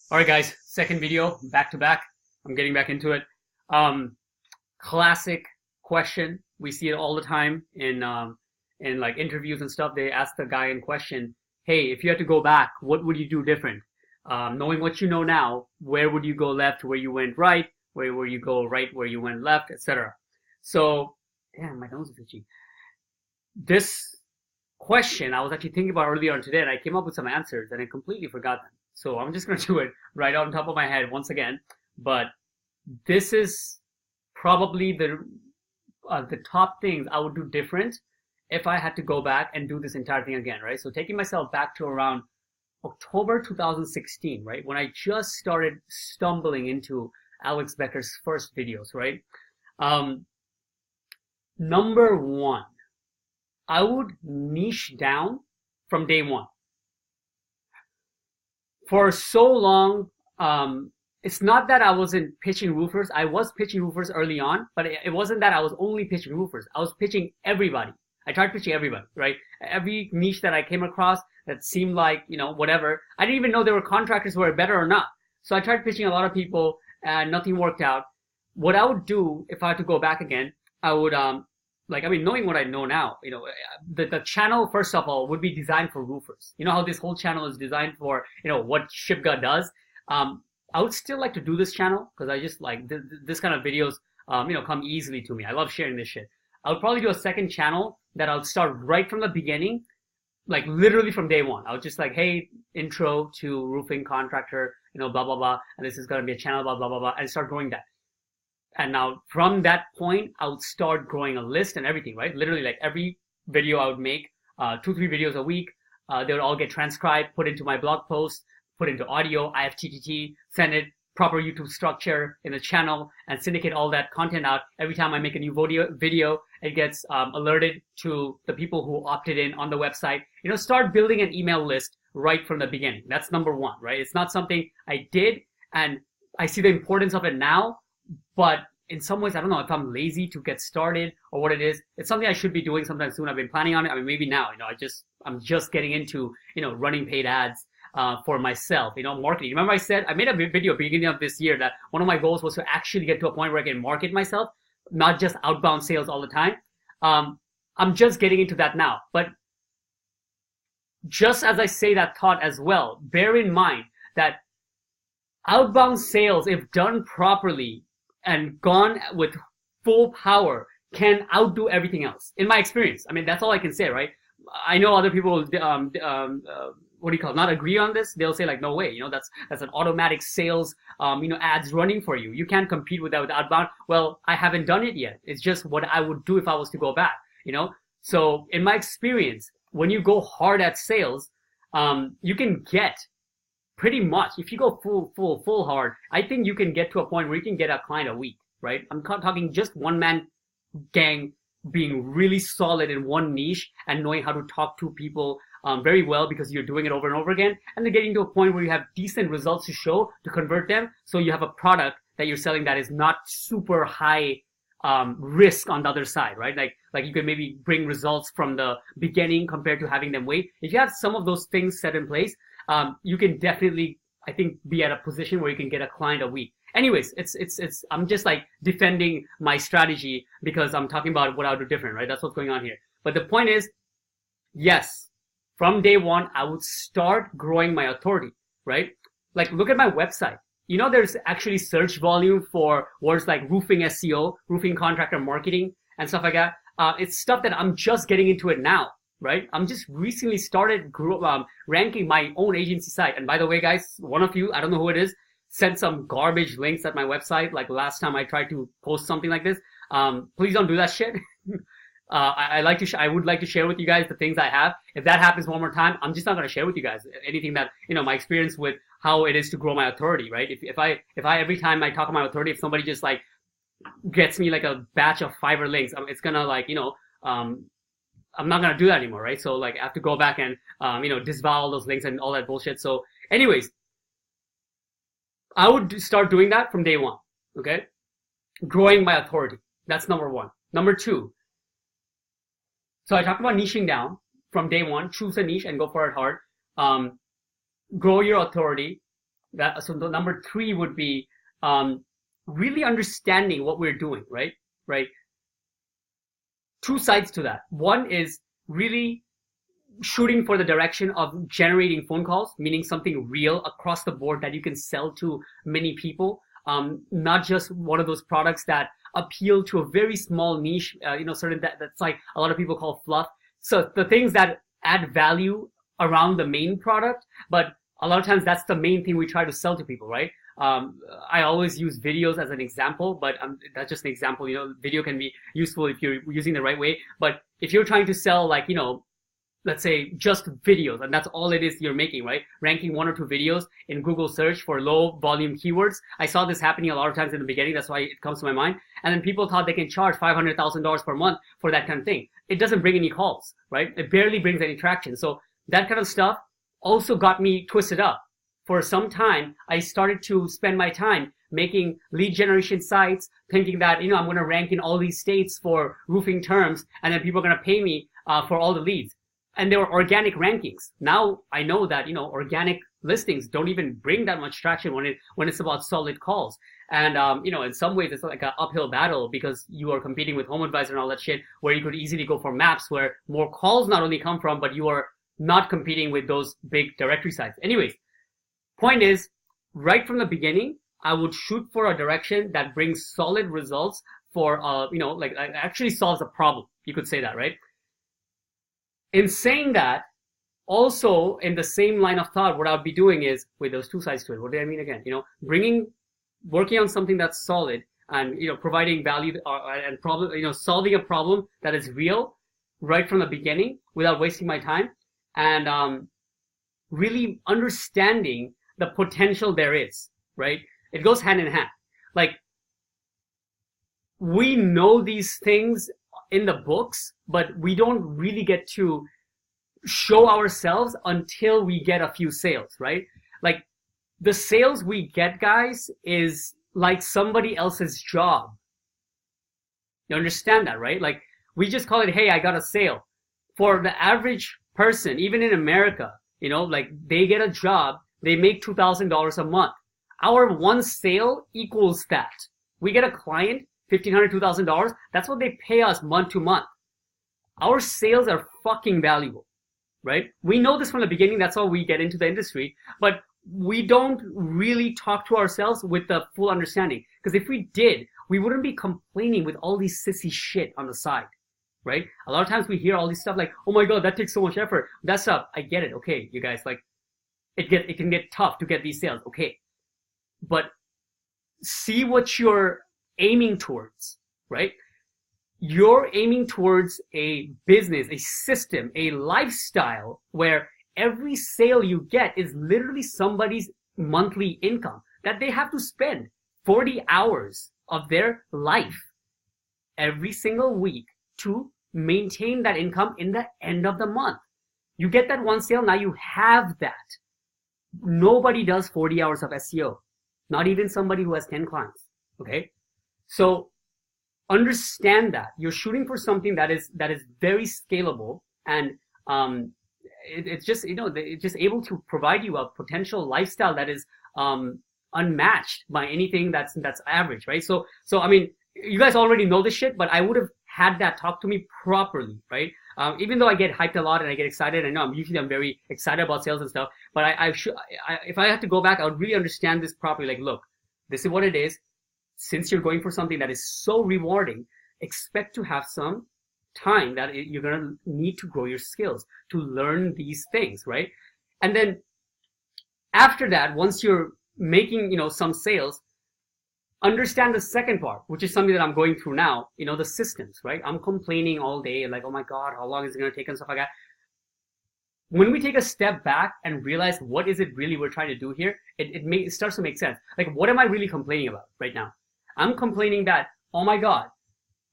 All right, guys, second video, back to back. I'm getting back into it. Classic question. We see it all the time in like interviews and stuff. They ask the guy in question, "Hey, if you had to go back, what would you do different? Knowing what you know now, where would you go left where you went right? Where would you go right where you went left, etc." So, damn, my nose is itchy. This question I was actually thinking about earlier on today, and I came up with some answers, and I completely forgot them. So I'm just going to do it right on top of my head once again. But this is probably the top things I would do different if I had to go back and do this entire thing again, right? So taking myself back to around October 2016, right, when I just started stumbling into Alex Becker's first videos, right? Number one, I would niche down from day one. For so long, it's not that I wasn't pitching roofers. I was pitching roofers early on, but it wasn't that I was only pitching roofers. I was pitching everybody. I tried pitching everybody, right? Every niche that I came across that seemed like, whatever. I didn't even know there were contractors who were better or not. So I tried pitching a lot of people and nothing worked out. What I would do if I had to go back again, I would, knowing what I know now, the channel, first of all, would be designed for roofers. You know how this whole channel is designed for, what ShipGut does? I would still like to do this channel because I just like this kind of videos, come easily to me. I love sharing this shit. I would probably do a second channel that I would start right from the beginning, like literally from day one. I would just like, hey, intro to roofing contractor, blah, blah, blah. And this is going to be a channel, blah, blah, blah, blah, and start growing that. And now from that point, I would start growing a list and everything, right? Literally like every video I would make, 2-3 videos a week. They would all get transcribed, put into my blog post, put into audio, IFTTT, send it, proper YouTube structure in the channel, and syndicate all that content out. Every time I make a new video, it gets alerted to the people who opted in on the website. Start building an email list right from the beginning. That's number one, right? It's not something I did, and I see the importance of it now, but in some ways, I don't know if I'm lazy to get started or what it is. It's something I should be doing sometime soon. I've been planning on it. I mean, maybe now, I'm just getting into, running paid ads, for myself, marketing. Remember I said, I made a video beginning of this year that one of my goals was to actually get to a point where I can market myself, not just outbound sales all the time. I'm just getting into that now. But just as I say that thought as well, bear in mind that outbound sales, if done properly and gone with full power, can outdo everything else. In my experience, I mean, that's all I can say, right? I know other people, not agree on this. They'll say like, no way, that's an automatic sales, ads running for you. You can't compete with that with outbound. Well, I haven't done it yet. It's just what I would do if I was to go back, So in my experience, when you go hard at sales, you can get pretty much, if you go full hard, I think you can get to a point where you can get a client a week, right? I'm talking just one man gang being really solid in one niche and knowing how to talk to people very well because you're doing it over and over again. And then getting to a point where you have decent results to show to convert them. So you have a product that you're selling that is not super high risk on the other side, right? Like you can maybe bring results from the beginning compared to having them wait. If you have some of those things set in place, you can definitely, I think, be at a position where you can get a client a week. Anyways, I'm just like defending my strategy because I'm talking about what I would do different, right? That's what's going on here. But the point is, yes, from day one, I would start growing my authority, right? Like, look at my website. There's actually search volume for words like roofing SEO, roofing contractor marketing, and stuff like that. It's stuff that I'm just getting into it now, right? I'm just recently started ranking my own agency site. And by the way, guys, one of you, I don't know who it is, sent some garbage links at my website. Like last time I tried to post something like this. Please don't do that shit. I would like to share with you guys the things I have. If that happens one more time, I'm just not going to share with you guys anything that, my experience with how it is to grow my authority, right? If I every time I talk about my authority, if somebody just like gets me like a batch of Fiverr links, it's going to like, I'm not going to do that anymore, right? So like I have to go back and, disavow all those links and all that bullshit. So anyways, I would start doing that from day one, okay? Growing my authority. That's number one. Number two. So I talked about niching down from day one. Choose a niche and go for it hard. Grow your authority. So the number 3 would be really understanding what we're doing, right? Right. 2 sides to that. One is really shooting for the direction of generating phone calls, meaning something real across the board that you can sell to many people. Not just one of those products that appeal to a very small niche, certain that's like a lot of people call fluff. So the things that add value around the main product, but a lot of times that's the main thing we try to sell to people, right? I always use videos as an example, but that's just an example. Video can be useful if you're using the right way. But if you're trying to sell, like, let's say just videos, and that's all it is you're making, right? Ranking 1 or 2 videos in Google search for low volume keywords. I saw this happening a lot of times in the beginning. That's why it comes to my mind. And then people thought they can charge $500,000 per month for that kind of thing. It doesn't bring any calls, right? It barely brings any traction. So that kind of stuff also got me twisted up. For some time, I started to spend my time making lead generation sites, thinking that, I'm going to rank in all these states for roofing terms, and then people are going to pay me for all the leads. And they were organic rankings. Now I know that, organic listings don't even bring that much traction when it's about solid calls. And, in some ways it's like an uphill battle because you are competing with HomeAdvisor and all that shit, where you could easily go for maps where more calls not only come from, but you are not competing with those big directory sites. Anyways, point is, right from the beginning, I would shoot for a direction that brings solid results for, actually solves a problem. You could say that, right? In saying that, also in the same line of thought, what I would be doing is, with those 2 sides to it, what do I mean again? Working on something that's solid and, providing value and problem, solving a problem that is real right from the beginning without wasting my time, and really understanding the potential there is, right? It goes hand in hand. Like, we know these things in the books, but we don't really get to show ourselves until we get a few sales, right? Like, the sales we get, guys, is like somebody else's job. You understand that, right? Like, we just call it, hey, I got a sale. For the average person, even in America, like, they get a job, they make $2,000 a month. Our one sale equals that. We get a client, $1,500, $2,000. That's what they pay us month to month. Our sales are fucking valuable, right? We know this from the beginning. That's how we get into the industry. But we don't really talk to ourselves with the full understanding. Because if we did, we wouldn't be complaining with all these sissy shit on the side, right? A lot of times we hear all this stuff like, oh my God, that takes so much effort. That's up. I get it. Okay, you guys, like, it can get tough to get these sales. Okay. But see what you're aiming towards, right? You're aiming towards a business, a system, a lifestyle where every sale you get is literally somebody's monthly income that they have to spend 40 hours of their life every single week to maintain that income in the end of the month. You get that one sale, now you have that. Nobody does 40 hours of SEO. Not even somebody who has 10 clients. Okay? So understand that you're shooting for something that is very scalable, and it's just it's just able to provide you a potential lifestyle that is unmatched by anything that's average, right? So I mean, you guys already know this shit, but I would have had that talk to me properly, right? Even though I get hyped a lot and I get excited, I know I'm very excited about sales and stuff, but if I had to go back, I would really understand this properly. Like, look, this is what it is. Since you're going for something that is so rewarding, expect to have some time that you're going to need to grow your skills, to learn these things, right? And then after that, once you're making, some sales, understand the second part, which is something that I'm going through now, the systems, right? I'm complaining all day, like, oh my God, how long is it going to take and stuff like that. When we take a step back and realize what is it really we're trying to do here, it starts to make sense. Like, what am I really complaining about right now? I'm complaining that, oh my God,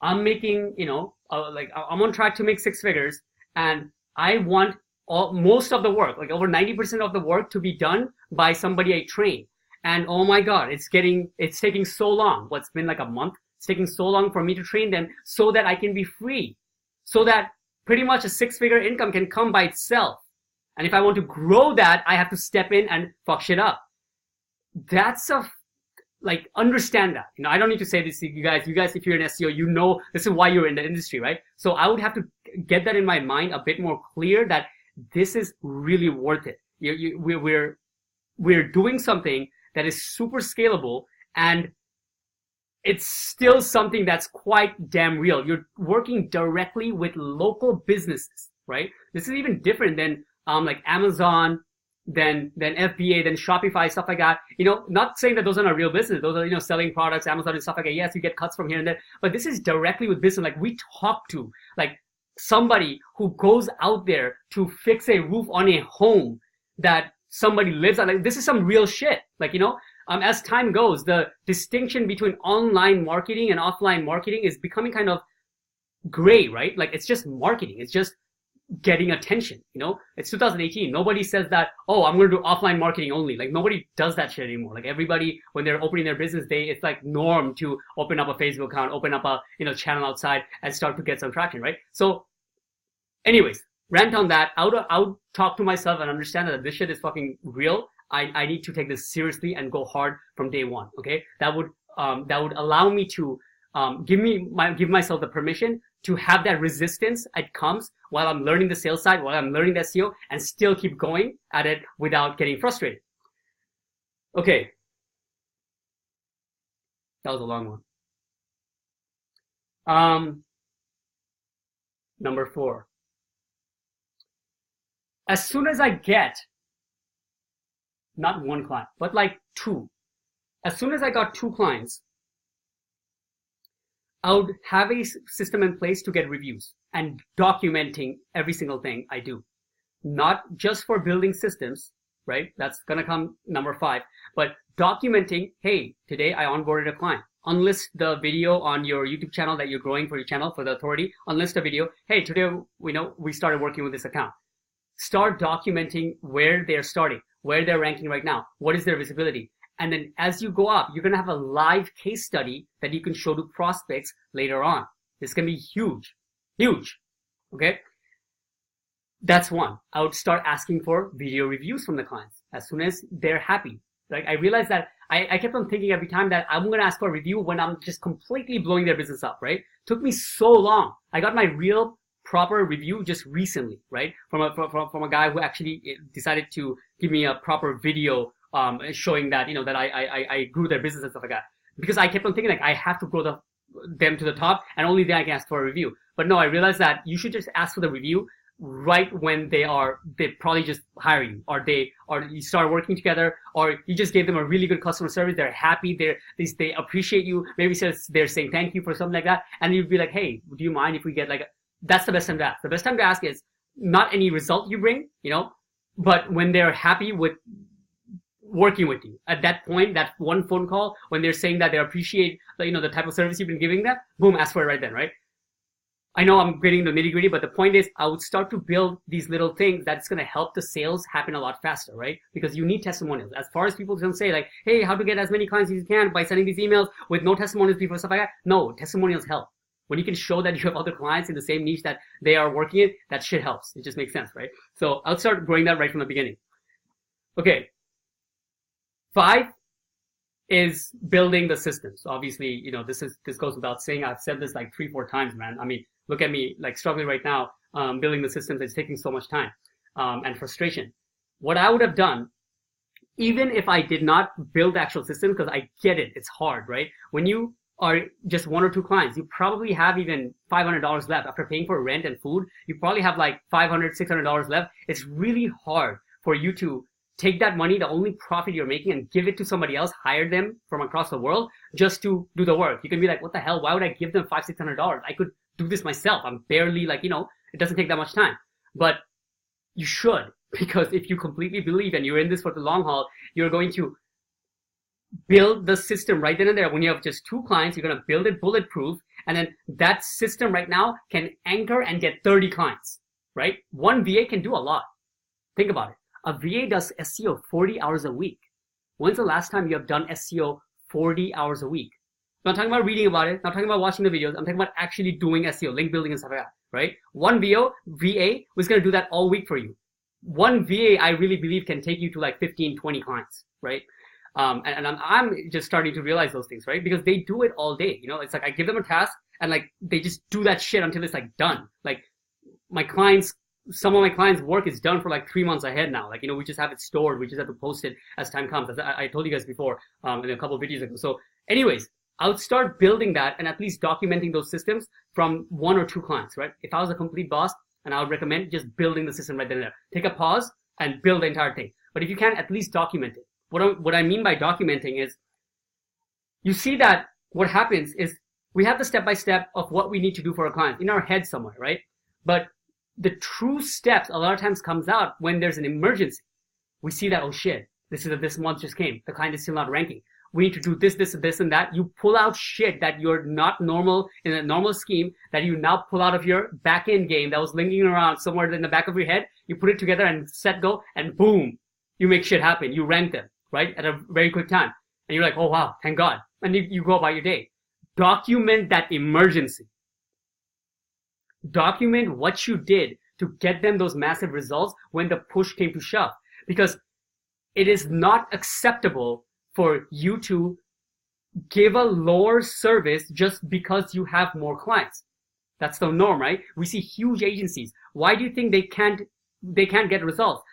I'm making, I'm on track to make 6 figures, and I want most of the work, like over 90% of the work, to be done by somebody I train. And oh my God, it's taking so long. What's been like a month? It's taking so long for me to train them so that I can be free, so that pretty much a 6-figure income can come by itself. And if I want to grow that, I have to step in and fuck shit up. that's like, understand that. I don't need to say this to you guys. You guys, if you're in SEO, you know this is why you're in the industry, right? So I would have to get that in my mind a bit more clear that this is really worth it. We're doing something that is super scalable, and it's still something that's quite damn real. You're working directly with local businesses, right? This is even different than like Amazon, than FBA, than Shopify, stuff like that. Not saying that those are not real business. Those are, selling products, Amazon and stuff like that. Yes, you get cuts from here and there, but this is directly with business. Like, we talk to like somebody who goes out there to fix a roof on a home that somebody lives on. Like, this is some real shit. Like, as time goes, the distinction between online marketing and offline marketing is becoming kind of gray, right? Like, it's just marketing. It's just getting attention. It's 2018. Nobody says that, oh, I'm going to do offline marketing only. Like, nobody does that shit anymore. Like, everybody, when they're opening their business, it's like norm to open up a Facebook account, open up a, channel outside and start to get some traction, right? So anyways, rant on that. I would talk to myself and understand that this shit is fucking real. I need to take this seriously and go hard from day one. Okay. That would allow me to, give myself the permission to have that resistance. It comes while I'm learning the sales side, while I'm learning the SEO, and still keep going at it without getting frustrated. Okay. That was a long one. Number 4. As soon as I get, not one client, but like 2. As soon as I got 2 clients, I would have a system in place to get reviews and documenting every single thing I do. Not just for building systems, right? That's gonna come number 5, but documenting, hey, today I onboarded a client. Unlist the video on your YouTube channel that you're growing for your channel, for the authority. Unlist a video. Hey, today, we started working with this account. Start documenting where they're starting, where they're ranking right now, what is their visibility. And then as you go up, you're going to have a live case study that you can show to prospects later on. This can be huge, huge. Okay. That's one. I would start asking for video reviews from the clients as soon as they're happy. Like, I realized that I kept on thinking every time that I'm going to ask for a review when I'm just completely blowing their business up, right? Took me so long. I got my real proper review just recently, right? From a guy who actually decided to give me a proper video showing that, that I grew their business and stuff like that. Because I kept on thinking, like, I have to grow them to the top, and only then I can ask for a review. But no, I realized that you should just ask for the review right when they probably just hire you, or you start working together, or you just gave them a really good customer service. They're happy. They appreciate you. Maybe they're saying thank you for something like that. And you'd be like, hey, do you mind if we get that's the best time to ask. The best time to ask is not any result you bring, but when they're happy with working with you. At that point, that one phone call, when they're saying that they appreciate the type of service you've been giving them, boom, ask for it right then, right? I know I'm getting into nitty gritty, but the point is I would start to build these little things that's going to help the sales happen a lot faster, right? Because you need testimonials. As far as people don't say like, hey, how to get as many clients as you can by sending these emails with no testimonials before, stuff like that. No, testimonials help. When you can show that you have other clients in the same niche that they are working in, that shit helps. It just makes sense, right? So I'll start growing that right from the beginning. Okay. 5 is building the systems. Obviously, this goes without saying. I've said this like 3-4 times, man. I mean, look at me, like, struggling right now, building the systems. It's taking so much time, and frustration. What I would have done, even if I did not build actual systems, because I get it, it's hard, right? When you are just 1 or 2 clients, you probably have even $500 left after paying for rent and food. You probably have like $500, $600 left. It's really hard for you to take that money, the only profit you're making, and give it to somebody else, hire them from across the world just to do the work. You can be like, what the hell? Why would I give them $500, $600? I could do this myself. I'm barely it doesn't take that much time. But you should, because if you completely believe and you're in this for the long haul, you're going to build the system right then and there. When you have just 2 clients, you're going to build it bulletproof. And then that system right now can anchor and get 30 clients, right? One VA can do a lot. Think about it. A VA does SEO 40 hours a week. When's the last time you have done SEO 40 hours a week? I'm not talking about reading about it. I'm not talking about watching the videos. I'm talking about actually doing SEO, link building and stuff like that, right? One VA was going to do that all week for you. One VA, I really believe, can take you to like 15, 20 clients, right? And I'm just starting to realize those things, right? Because they do it all day. It's like I give them a task and like they just do that shit until it's like done. Like some of my clients' work is done for like 3 months ahead now. Like, we just have it stored. We just have to post it as time comes. As I told you guys before, in a couple of videos ago. So anyways, I would start building that and at least documenting those systems from 1 or 2 clients, right? If I was a complete boss, and I would recommend just building the system right then and there. Take a pause and build the entire thing. But if you can, at least document it. What I mean by documenting is, you see that what happens is we have the step-by-step of what we need to do for our clients in our head somewhere, right? But the true steps a lot of times comes out when there's an emergency. We see that, oh shit, this month just came. The client is still not ranking. We need to do this, and that. You pull out shit that you're not normal in a normal scheme, that you now pull out of your back end game that was lingering around somewhere in the back of your head. You put it together and set go, and boom, you make shit happen. You rank them, right? At a very quick time. And you're like, oh wow, thank God. And you go about your day. Document that emergency. Document what you did to get them those massive results when the push came to shove. Because it is not acceptable for you to give a lower service just because you have more clients. That's the norm, right? We see huge agencies. Why do you think they can't get results?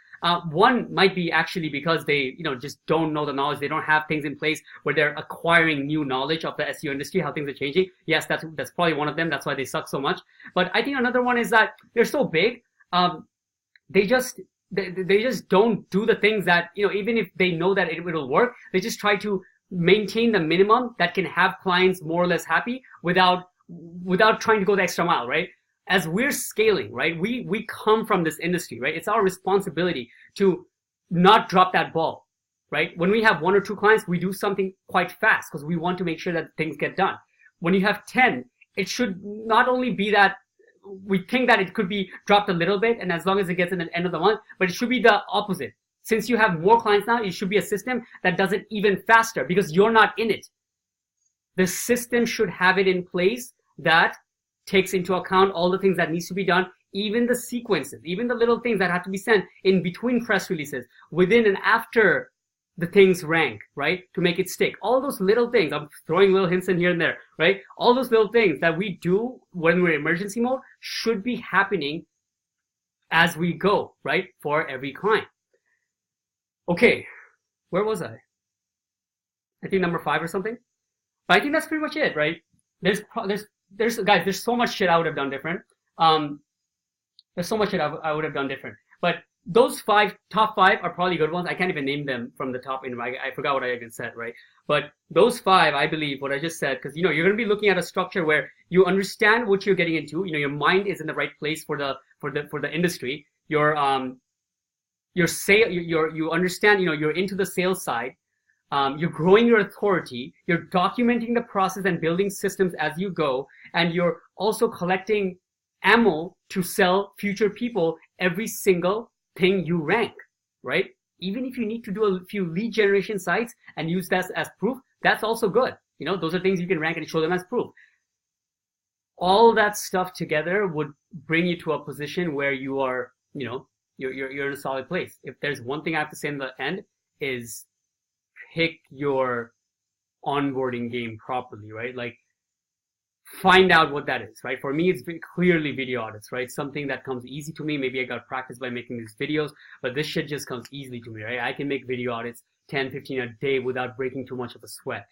One might be actually because they, just don't know the knowledge. They don't have things in place where they're acquiring new knowledge of the SEO industry, how things are changing. Yes, that's probably one of them. That's why they suck so much. But I think another one is that they're so big, they just don't do the things that, even if they know that it will work, they just try to maintain the minimum that can have clients more or less happy without trying to go the extra mile, right? As we're scaling, right, we come from this industry, right? It's our responsibility to not drop that ball, right? When we have 1 or 2 clients, we do something quite fast because we want to make sure that things get done. When you have 10, it should not only be that we think that it could be dropped a little bit, and as long as it gets in the end of the month, but it should be the opposite. Since you have more clients now, it should be a system that does it even faster because you're not in it. The system should have it in place that takes into account all the things that needs to be done, even the sequences, even the little things that have to be sent in between press releases, within and after the things rank, right? To make it stick. All those little things, I'm throwing little hints in here and there, right? All those little things that we do when we're in emergency mode should be happening as we go, right? For every client. Okay, where was I? I think number 5 or something. But I think that's pretty much it, right? There's so much shit I would have done different. There's so much shit I would have done different. But those top 5 are probably good ones. I can't even name them from the top end. I forgot what I even said, right? But those 5, I believe, what I just said, because you're going to be looking at a structure where you understand what you're getting into. Your mind is in the right place for the industry. You understand. You're into the sales side. You're growing your authority. You're documenting the process and building systems as you go, and you're also collecting ammo to sell future people every single thing you rank, right? Even if you need to do a few lead generation sites and use that as proof, that's also good. Those are things you can rank and show them as proof. All that stuff together would bring you to a position where you are, you're in a solid place. If there's one thing I have to say in the end is pick your onboarding game properly, right? Like, find out what that is, right? For me, it's clearly video audits, right? Something that comes easy to me. Maybe I got practice by making these videos, but this shit just comes easily to me, right? I can make video audits 10, 15 a day without breaking too much of a sweat.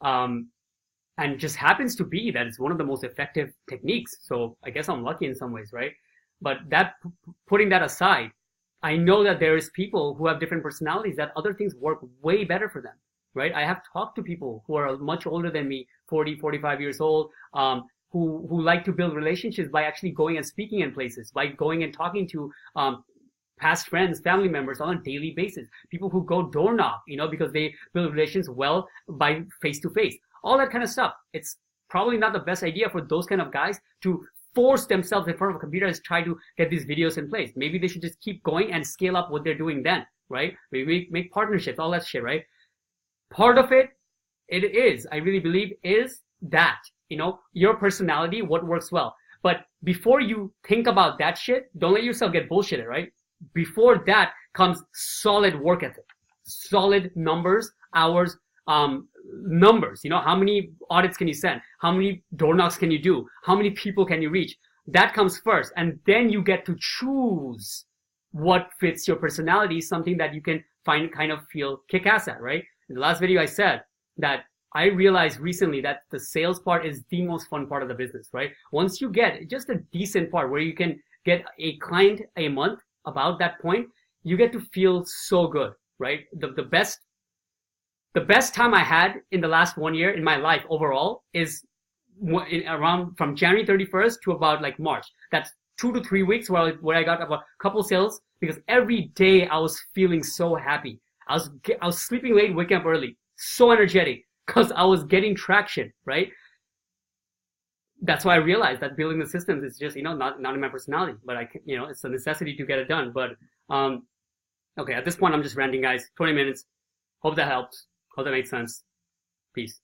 And just happens to be that it's one of the most effective techniques. So I guess I'm lucky in some ways, right? But putting that aside, I know that there is people who have different personalities that other things work way better for them, right? I have talked to people who are much older than me, 40, 45 years old, who like to build relationships by actually going and speaking in places, by going and talking to past friends, family members on a daily basis. People who go door knock, because they build relations well by face to face. All that kind of stuff. It's probably not the best idea for those kind of guys to force themselves in front of a computer and try to get these videos in place. Maybe they should just keep going and scale up what they're doing then, right? Maybe make partnerships, all that shit, right? Part of it is, I really believe, is that, your personality, what works well. But before you think about that shit, don't let yourself get bullshitted, right? Before that comes solid work ethic, solid numbers, hours, numbers, how many audits can you send? How many door knocks can you do? How many people can you reach? That comes first. And then you get to choose what fits your personality, something that you can feel kick-ass at, right? In the last video, I said that I realized recently that the sales part is the most fun part of the business, right? Once you get just a decent part where you can get a client a month, about that point, you get to feel so good, right? The best time I had in the last 1 year in my life overall is around from January 31st to about like March. That's 2 to 3 weeks where I got about a couple sales, because every day I was feeling so happy. I was sleeping late, waking up early, so energetic because I was getting traction, right? That's why I realized that building the systems is just, not in my personality, but it's a necessity to get it done. But, okay, at this point, I'm just ranting, guys. 20 minutes. Hope that helps. Hope that makes sense. Peace.